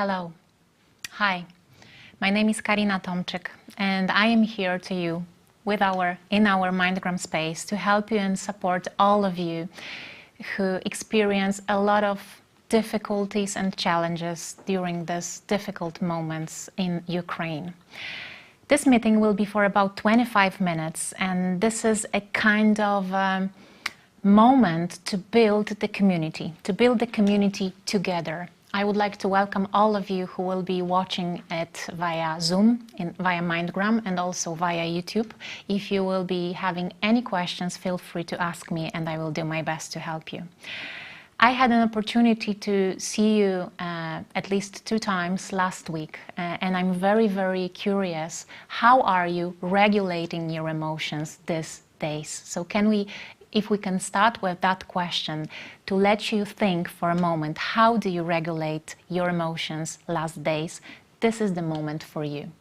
Hello. Hi. My name is Karina Tomczyk, and I am here to you in our Mindgram space to help you and support all of you who experience a lot of difficulties and challenges during these difficult moments in Ukraine. This meeting will be for about 25 minutes, and this is a kind of moment to build the community together. I would like to welcome all of you who will be watching it via Zoom, via Mindgram, and also via YouTube. If you will be having any questions, feel free to ask me, and I will do my best to help you. I had an opportunity to see you at least 2 times last week, and I'm very, very curious, how are you regulating your emotions these days? So if we can start with that question, to let you think for a moment, how do you regulate your emotions last days? This is the moment for you.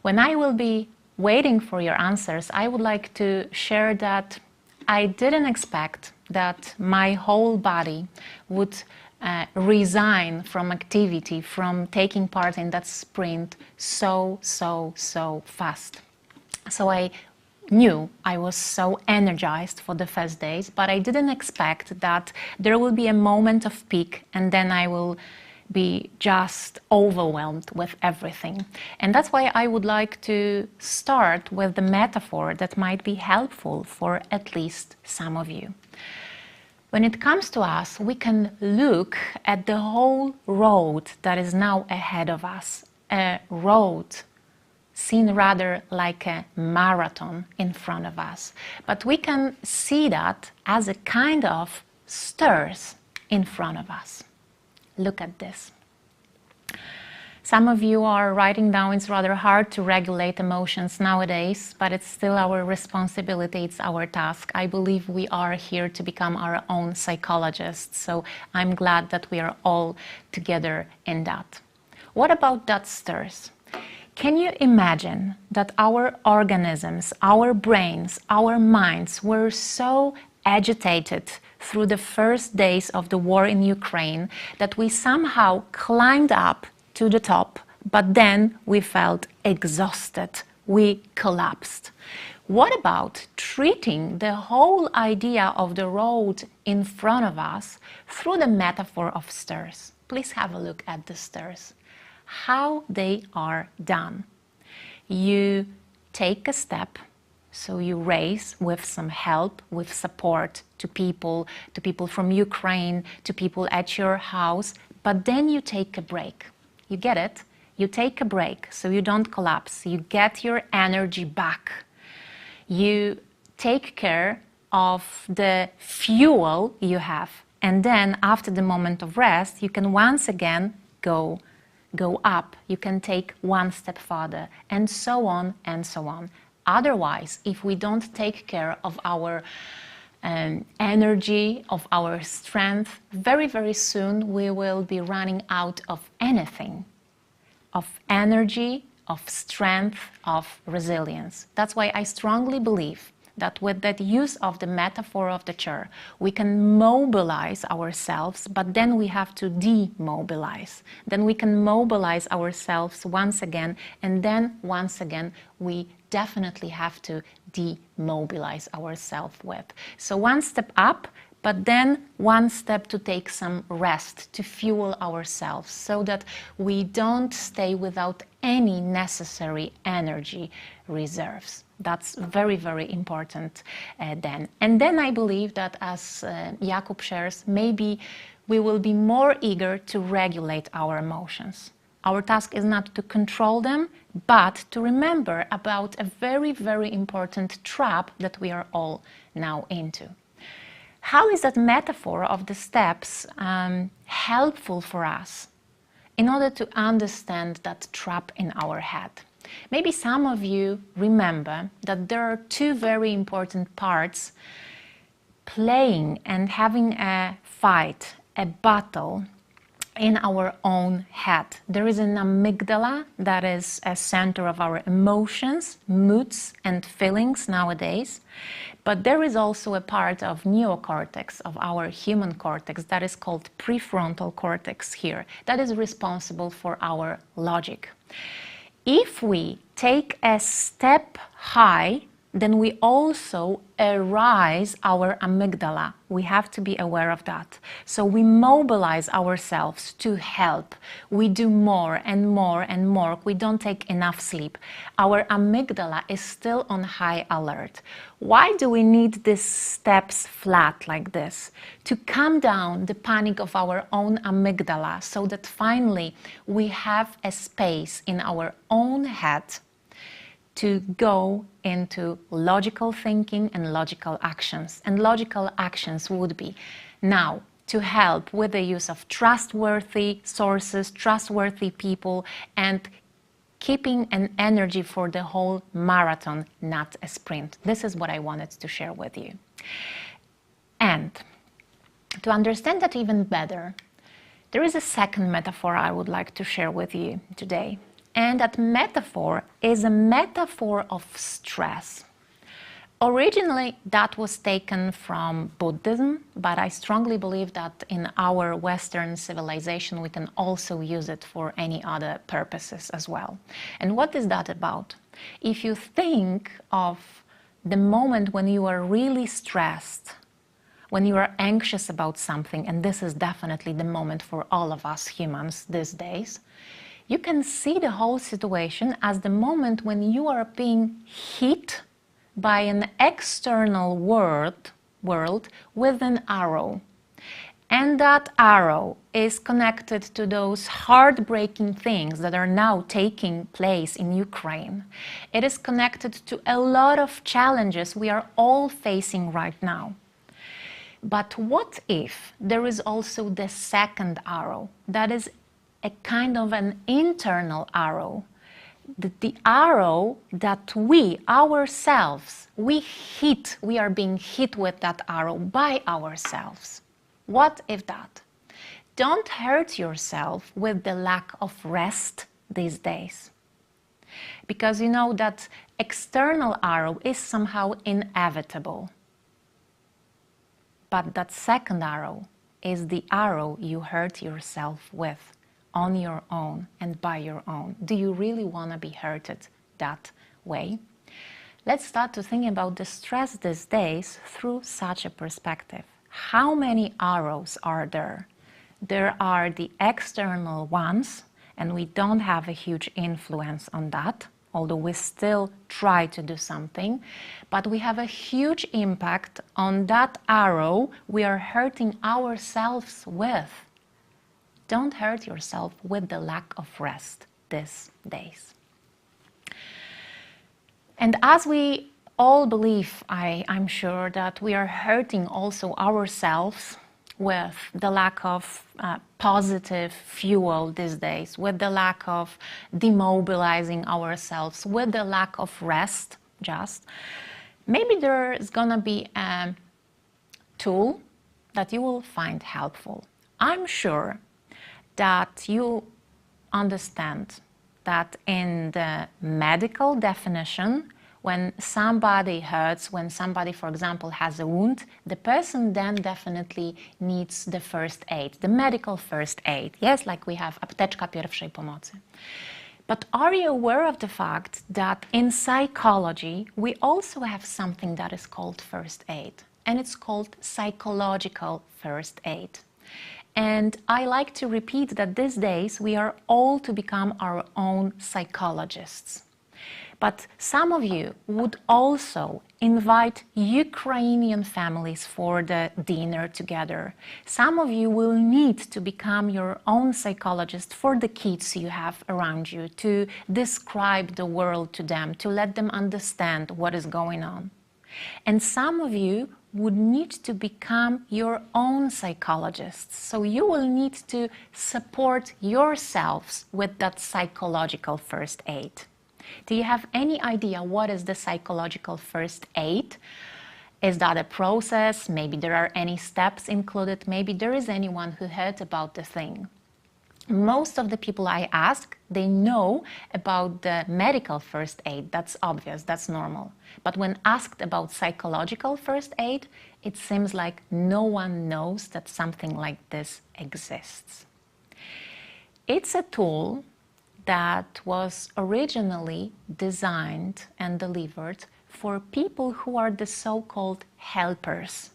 When I will be waiting for your answers, I would like to share that I didn't expect that my whole body would resign from activity, from taking part in that sprint so fast. So I knew I was so energized for the first days, but I didn't expect that there will be a moment of peak and then I will be just overwhelmed with everything. And that's why I would like to start with the metaphor that might be helpful for at least some of you. When it comes to us, we can look at the whole road that is now ahead of us, a road seen rather like a marathon in front of us. But we can see that as a kind of stairs in front of us. Look at this. Some of you are writing down it's rather hard to regulate emotions nowadays, but it's still our responsibility, it's our task. I believe we are here to become our own psychologists, so I'm glad that we are all together in that. What about that stairs? Can you imagine that our organisms, our brains, our minds were so agitated through the first days of the war in Ukraine that we somehow climbed up to the top, but then we felt exhausted, we collapsed? What about treating the whole idea of the road in front of us through the metaphor of stairs? Please have a look at the stairs. How they are done. You take a step, so you raise with some help, with support to people from Ukraine, to people at your house, but then you take a break. You get it? You take a break so you don't collapse. You get your energy back. You take care of the fuel you have, and then after the moment of rest, you can once again go up, you can take one step further, and so on and so on. Otherwise, if we don't take care of our energy, of our strength, very, very soon we will be running out of anything, of energy, of strength, of resilience. That's why I strongly believe that with that use of the metaphor of the chair, we can mobilize ourselves, but then we have to demobilize. Then we can mobilize ourselves once again, and then once again, we definitely have to demobilize ourselves with. So one step up, but then one step to take some rest, to fuel ourselves, so that we don't stay without any necessary energy reserves. That's very, very important then. And then I believe that, as Jakub shares, maybe we will be more eager to regulate our emotions. Our task is not to control them, but to remember about a very, very important trap that we are all now into. How is that metaphor of the steps helpful for us in order to understand that trap in our head? Maybe some of you remember that there are 2 very important parts playing and having a fight, a battle in our own head. There is an amygdala that is a center of our emotions, moods, and feelings nowadays. But there is also a part of neocortex, of our human cortex, that is called prefrontal cortex here, that is responsible for our logic. If we take a step high, then we also arouse our amygdala. We have to be aware of that. So we mobilize ourselves to help. We do more and more and more. We don't take enough sleep. Our amygdala is still on high alert. Why do we need these steps flat like this? To calm down the panic of our own amygdala so that finally we have a space in our own head to go into logical thinking and logical actions. And logical actions would be now to help with the use of trustworthy sources, trustworthy people, and keeping an energy for the whole marathon, not a sprint. This is what I wanted to share with you. And to understand that even better, there is a second metaphor I would like to share with you today. And that metaphor is a metaphor of stress. Originally, that was taken from Buddhism, but I strongly believe that in our Western civilization, we can also use it for any other purposes as well. And what is that about? If you think of the moment when you are really stressed, when you are anxious about something, and this is definitely the moment for all of us humans these days, you can see the whole situation as the moment when you are being hit by an external world with an arrow. And that arrow is connected to those heartbreaking things that are now taking place in Ukraine. It is connected to a lot of challenges we are all facing right now. But what if there is also the second arrow that is a kind of an internal arrow, the arrow that we ourselves, we are being hit with that arrow by ourselves. What if that? Don't hurt yourself with the lack of rest these days. Because you know that external arrow is somehow inevitable. But that second arrow is the arrow you hurt yourself with, on your own and by your own. Do you really want to be hurted that way? Let's start to think about the stress these days through such a perspective. How many arrows are there? There are the external ones, and we don't have a huge influence on that, although we still try to do something, but we have a huge impact on that arrow we are hurting ourselves with. Don't hurt yourself with the lack of rest these days. And as we all believe, I'm sure, that we are hurting also ourselves with the lack of positive fuel these days, with the lack of demobilizing ourselves, with the lack of rest, maybe there is gonna be a tool that you will find helpful. I'm sure that you understand that in the medical definition, when somebody hurts, when somebody, for example, has a wound, the person then definitely needs the first aid, the medical first aid. Yes, like we have apteczka pierwszej pomocy. But are you aware of the fact that in psychology, we also have something that is called first aid, and it's called psychological first aid. And I like to repeat that these days we are all to become our own psychologists. But some of you would also invite Ukrainian families for the dinner together. Some of you will need to become your own psychologist for the kids you have around you, to describe the world to them, to let them understand what is going on. And some of you would need to become your own psychologists. So you will need to support yourselves with that psychological first aid. Do you have any idea what is the psychological first aid? Is that a process? Maybe there are any steps included. Maybe there is anyone who heard about the thing. Most of the people I ask, they know about the medical first aid. That's obvious, that's normal. But when asked about psychological first aid, it seems like no one knows that something like this exists. It's a tool that was originally designed and delivered for people who are the so-called helpers.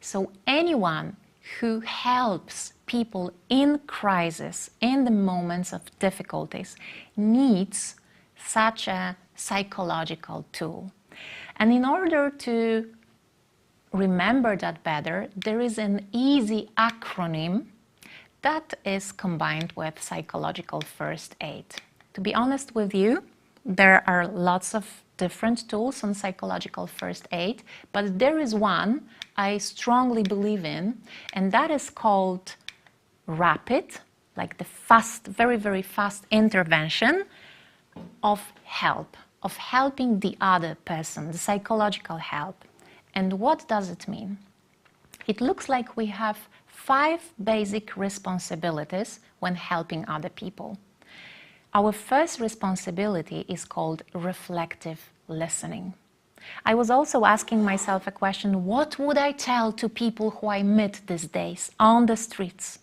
So anyone who helps people in crisis, in the moments of difficulties, needs such a psychological tool. And in order to remember that better, there is an easy acronym that is combined with psychological first aid. To be honest with you, there are lots of different tools on psychological first aid, but there is one I strongly believe in, and that is called rapid, like the fast, very, very fast intervention of help, of helping the other person, the psychological help. And what does it mean? It looks like we have 5 basic responsibilities when helping other people. Our first responsibility is called reflective listening. I was also asking myself a question: what would I tell to people who I meet these days on the streets,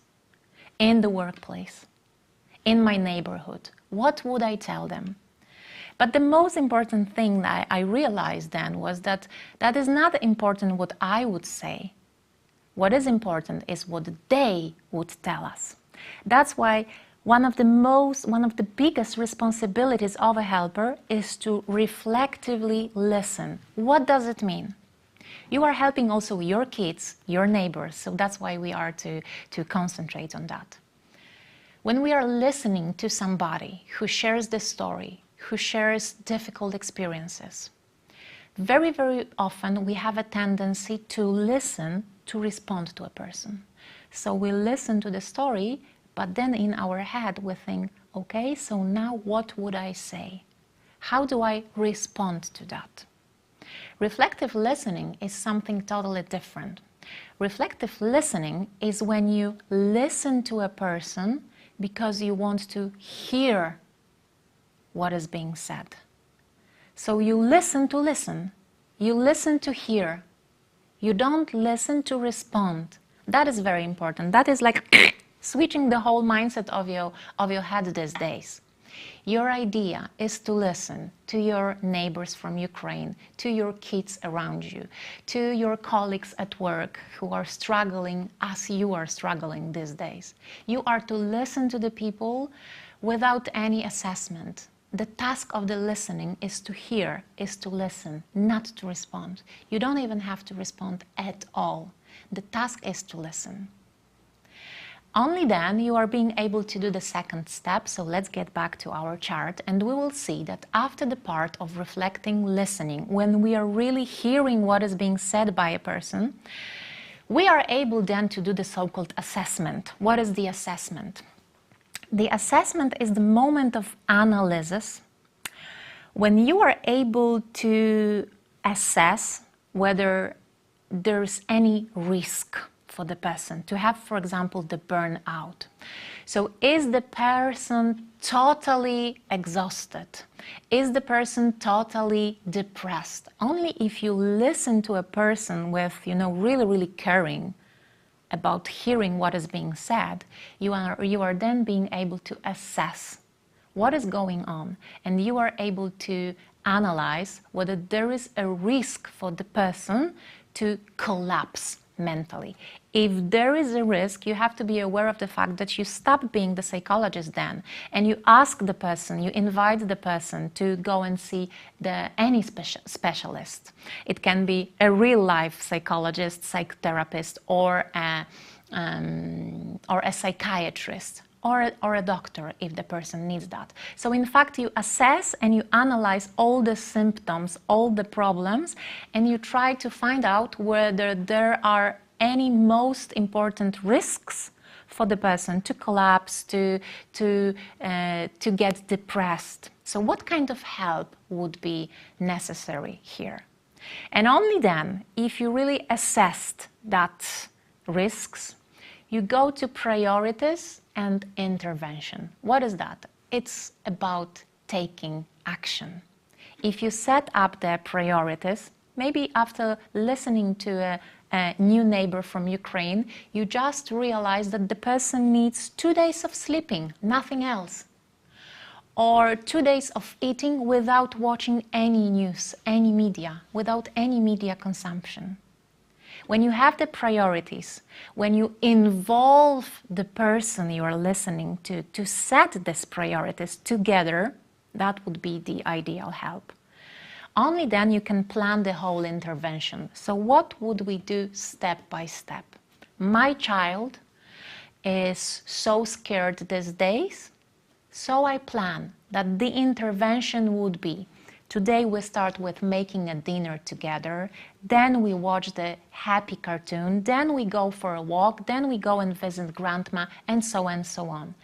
in the workplace, in my neighborhood? What would I tell them? But the most important thing that I realized then was that that is not important what I would say. What is important is what they would tell us. That's why one of the biggest responsibilities of a helper is to reflectively listen. What does it mean? You are helping also your kids, your neighbors, so that's why we are to concentrate on that. When we are listening to somebody who shares the story, who shares difficult experiences, very, very often we have a tendency to listen to respond to a person. So we listen to the story, but then in our head we think, okay, so now what would I say? How do I respond to that? Reflective listening is something totally different. Reflective listening is when you listen to a person because you want to hear what is being said. So you listen to listen. You listen to hear. You don't listen to respond. That is very important. That is like switching the whole mindset of your head these days. Your idea is to listen to your neighbors from Ukraine, to your kids around you, to your colleagues at work who are struggling as you are struggling these days. You are to listen to the people without any assessment. The task of the listening is to hear, is to listen, not to respond. You don't even have to respond at all. The task is to listen. Only then you are being able to do the second step. So let's get back to our chart, and we will see that after the part of reflecting listening, when we are really hearing what is being said by a person, we are able then to do the so-called assessment. What is the assessment? The assessment is the moment of analysis when you are able to assess whether there's any risk for the person to have, for example, the burnout. So is the person totally exhausted? Is the person totally depressed? Only if you listen to a person with, really, really caring about hearing what is being said, you are then being able to assess what is going on, and you are able to analyze whether there is a risk for the person to collapse mentally. If there is a risk, you have to be aware of the fact that you stop being the psychologist then, and you ask the person, you invite the person to go and see any specialist. It can be a real-life psychologist, psychotherapist, or a psychiatrist, or a doctor if the person needs that. So in fact, you assess and you analyze all the symptoms, all the problems, and you try to find out whether there are any most important risks for the person to collapse, to get depressed. So what kind of help would be necessary here? And only then, if you really assessed that risks, You go to priorities and intervention. What is that? It's about taking action. If you set up the priorities, maybe after listening to a new neighbor from Ukraine, you just realize that the person needs 2 days of sleeping, nothing else. Or 2 days of eating without watching any news, any media, without any media consumption. When you have the priorities, when you involve the person you are listening to set these priorities together, that would be the ideal help. Only then you can plan the whole intervention. So what would we do step by step? My child is so scared these days, so I plan that the intervention would be: today we start with making a dinner together, then we watch the happy cartoon, then we go for a walk, then we go and visit grandma, and so on.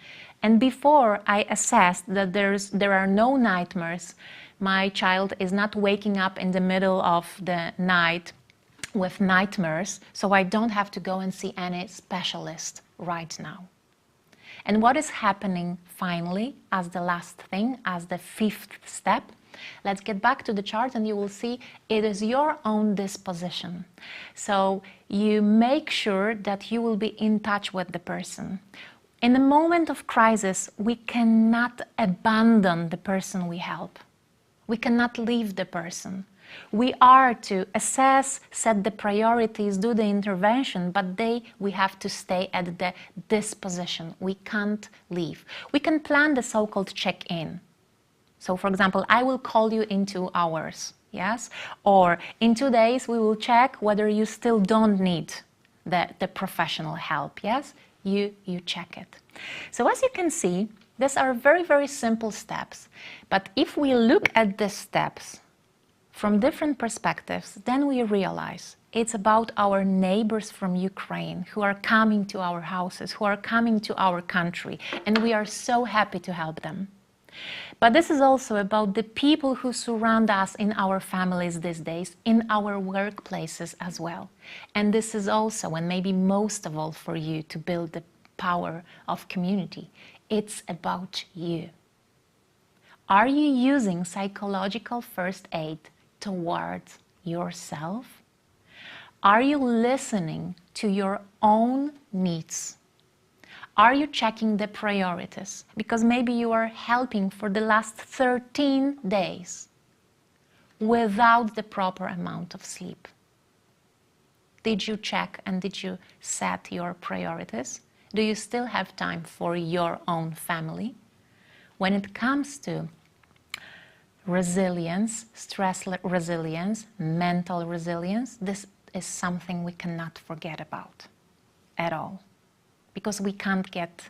And before I assessed that there are no nightmares, my child is not waking up in the middle of the night with nightmares, so I don't have to go and see any specialist right now. And what is happening finally as the last thing, as the 5th step? Let's get back to the chart and you will see it is your own disposition. So you make sure that you will be in touch with the person. In a moment of crisis, we cannot abandon the person we help. We cannot leave the person. We are to assess, set the priorities, do the intervention, but we have to stay at the disposition. We can't leave. We can plan the so-called check-in. So, for example, I will call you in 2 hours, yes? Or in 2 days, we will check whether you still don't need the professional help, yes? You check it. So as you can see, these are very, very simple steps. But if we look at these steps from different perspectives, then we realize it's about our neighbors from Ukraine who are coming to our houses, who are coming to our country, and we are so happy to help them. But this is also about the people who surround us in our families these days, in our workplaces as well. And this is also, and maybe most of all for you, to build the power of community. It's about you. Are you using psychological first aid towards yourself? Are you listening to your own needs? Are you checking the priorities? Because maybe you are helping for the last 13 days without the proper amount of sleep. Did you check and did you set your priorities? Do you still have time for your own family? When it comes to resilience, stress resilience, mental resilience, this is something we cannot forget about at all, because we can't get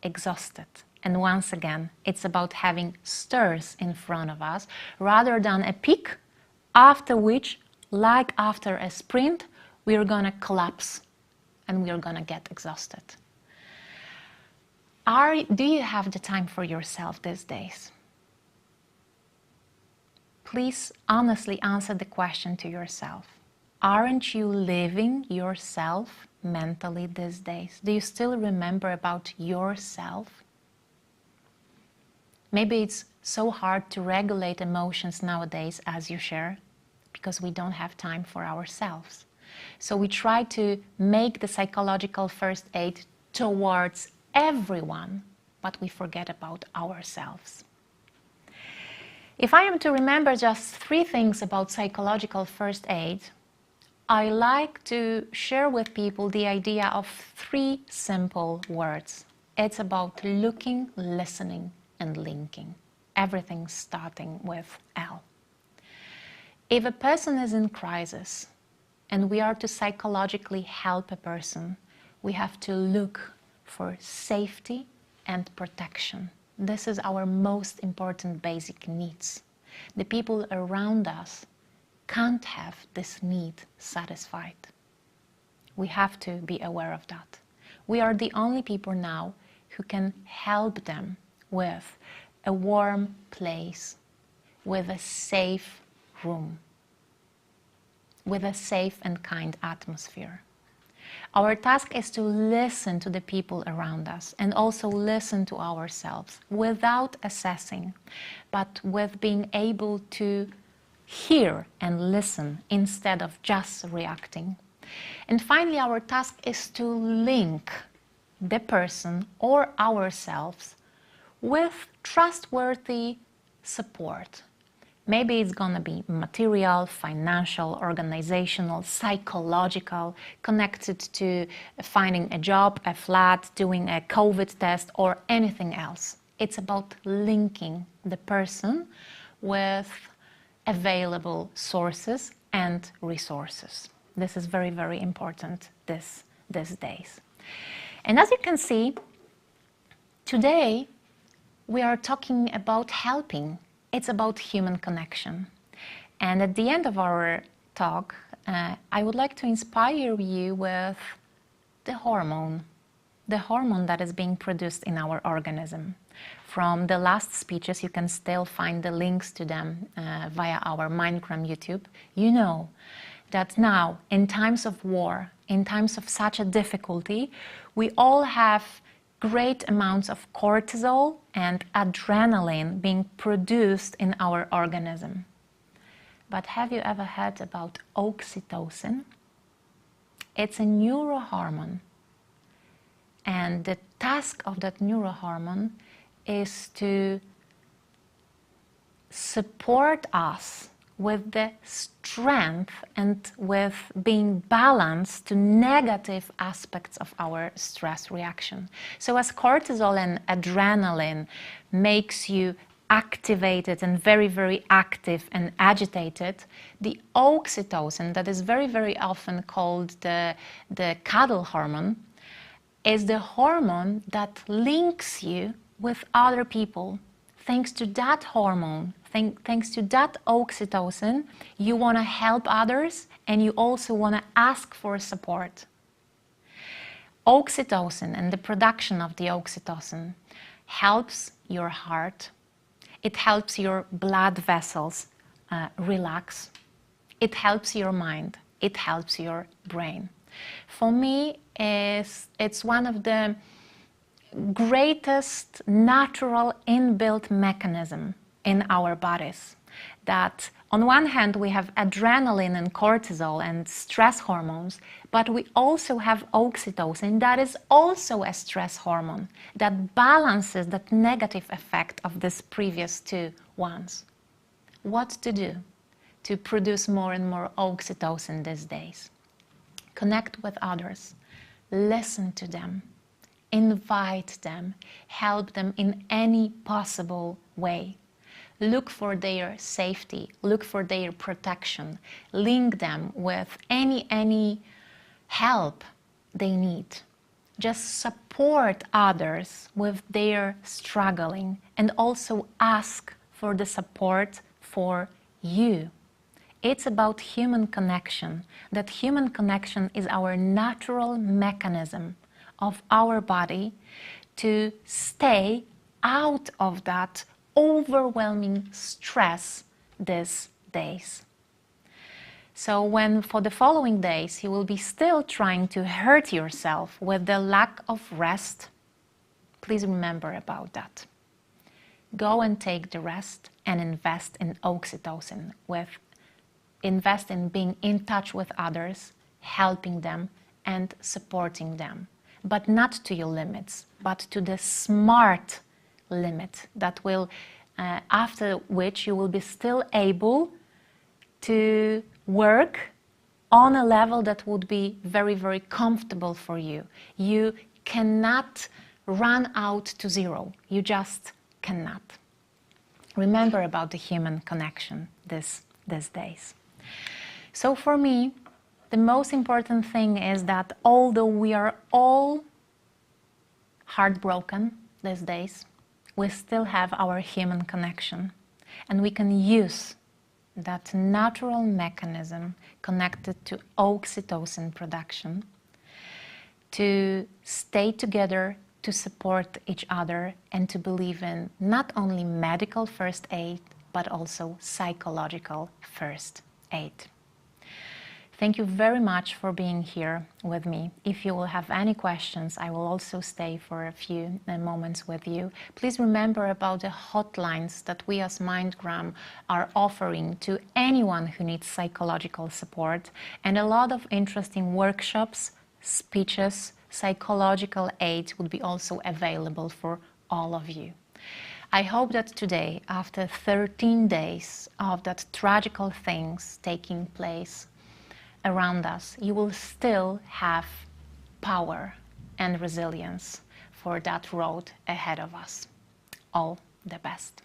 exhausted. And once again, it's about having stairs in front of us rather than a peak after which, like after a sprint, we're gonna collapse and we're gonna get exhausted. Do you have the time for yourself these days? Please honestly answer the question to yourself. Aren't you living yourself mentally these days? Do you still remember about yourself? Maybe it's so hard to regulate emotions nowadays, as you share, because we don't have time for ourselves. So we try to make the psychological first aid towards everyone, but we forget about ourselves. If I am to remember just 3 things about psychological first aid, I like to share with people the idea of 3 simple words. It's about looking, listening, and linking. Everything starting with L. If a person is in crisis and we are to psychologically help a person, we have to look for safety and protection. This is our most important basic needs. The people around us can't have this need satisfied. We have to be aware of that. We are the only people now who can help them with a warm place, with a safe room, with a safe and kind atmosphere. Our task is to listen to the people around us and also listen to ourselves without assessing, but with being able to hear and listen instead of just reacting. And finally, our task is to link the person or ourselves with trustworthy support. Maybe it's going to be material, financial, organizational, psychological, connected to finding a job, a flat, doing a COVID test, or anything else. It's about linking the person with available sources and resources. This is very, very important these days. And as you can see, today we are talking about helping. It's about human connection. And at the end of our talk, I would like to inspire you with the hormone that is being produced in our organism. From the last speeches, you can still find the links to them via our Mindgram YouTube. You know that now, in times of war, in times of such a difficulty, we all have great amounts of cortisol and adrenaline being produced in our organism. But have you ever heard about oxytocin? It's a neurohormone. And the task of that neurohormone is to support us with the strength and with being balanced to negative aspects of our stress reaction. So as cortisol and adrenaline makes you activated and very, very active and agitated, the oxytocin, that is very, very often called the cuddle hormone, is the hormone that links you with other people. Thanks to that hormone, thanks to that oxytocin, you want to help others and you also want to ask for support. Oxytocin and the production of the oxytocin helps your heart. It helps your blood vessels relax. It helps your mind. It helps your brain. For me, it's one of the greatest natural inbuilt mechanism in our bodies. That on one hand we have adrenaline and cortisol and stress hormones, but we also have oxytocin that is also a stress hormone that balances that negative effect of these previous two ones. What to do to produce more and more oxytocin these days? Connect with others, listen to them, invite them, help them in any possible way. Look for their safety, look for their protection, link them with any help they need. Just support others with their struggling and also ask for the support for you. It's about human connection. That human connection is our natural mechanism of our body to stay out of that overwhelming stress these days. So when for the following days you will be still trying to hurt yourself with the lack of rest, please remember about that. Go and take the rest and invest in oxytocin, invest in being in touch with others, helping them and supporting them. But not to your limits, but to the smart limit that will, after which you will be still able to work on a level that would be very, very comfortable for you. You cannot run out to zero. You just cannot. Remember about the human connection these days. So for me, the most important thing is that although we are all heartbroken these days, we still have our human connection. And we can use that natural mechanism connected to oxytocin production to stay together, to support each other, and to believe in not only medical first aid, but also psychological first aid. Thank you very much for being here with me. If you will have any questions, I will also stay for a few moments with you. Please remember about the hotlines that we as Mindgram are offering to anyone who needs psychological support, and a lot of interesting workshops, speeches, psychological aid would be also available for all of you. I hope that today, after 13 days of that tragical things taking place around us, you will still have power and resilience for that road ahead of us. All the best.